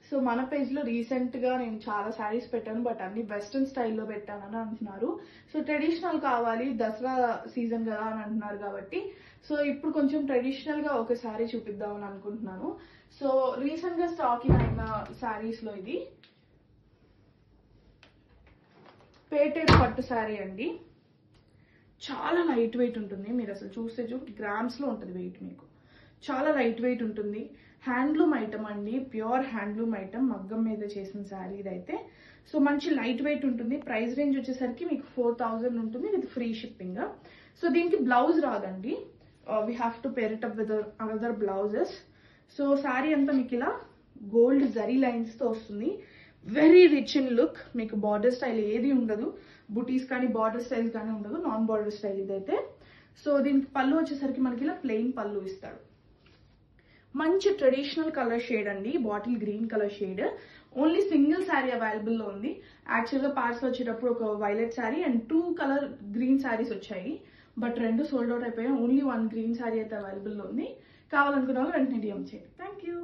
So మన పేజ్లో రీసెంట్గా నేను చాలా శారీస్ పెట్టాను, బట్ అన్ని వెస్ట్రన్ స్టైల్లో పెట్టానని అంటున్నారు. సో ట్రెడిషనల్ కావాలి, దసరా సీజన్ కదా అని అంటున్నారు కాబట్టి సో ఇప్పుడు కొంచెం ట్రెడిషనల్గా ఒక శారీ చూపిద్దామని అనుకుంటున్నాను. సో రీసెంట్గా స్టాకింగ్ అయిన శారీస్లో ఇది పేటెడ్ పట్టు శారీ అండి. చాలా లైట్ వెయిట్ ఉంటుంది. మీరు అసలు చూస్తే గ్రామ్స్లో ఉంటుంది వెయిట్. మీకు చాలా లైట్ వెయిట్ ఉంటుంది. హ్యాండ్లూమ్ ఐటమ్ అండి, ప్యూర్ హ్యాండ్లూమ్ ఐటమ్, మగ్గం మీద చేసిన శారీ ఇదైతే. సో మంచి లైట్ వెయిట్ ఉంటుంది. ప్రైస్ రేంజ్ వచ్చేసరికి మీకు 4000 ఉంటుంది విత్ ఫ్రీ షిప్పింగ్. సో దీనికి బ్లౌజ్ రాదండి, we have to pair it up with another blouses. So sari అంతా మీకు ఇలా గోల్డ్ జరీ లైన్స్తో వస్తుంది. Very rich in look. మీకు బార్డర్ స్టైల్ ఏది ఉండదు, బుటీస్ కానీ బార్డర్ స్టైల్ కానీ ఉండదు, నాన్ బార్డర్ స్టైల్ ఇదైతే. సో దీనికి పళ్ళు వచ్చేసరికి మనకి ఇలా ప్లెయిన్ పళ్ళు ఇస్తాడు. మంచి ట్రెడిషనల్ కలర్ షేడ్ అండి, bottle green colour shade. Only single sari అవైలబుల్లో ఉంది. యాక్చువల్గా పార్సల్ వచ్చేటప్పుడు ఒక violet sari and 2 colour green saris వచ్చాయి, బట్ 2 సోల్డ్ అవుట్ అయిపోయాయి. ఓన్లీ 1 గ్రీన్ శారీ అయితే అవైలబుల్లో ఉంది. కావాలనుకున్న వాళ్ళు వెంటనే డిఎం చేయండి. Thank you.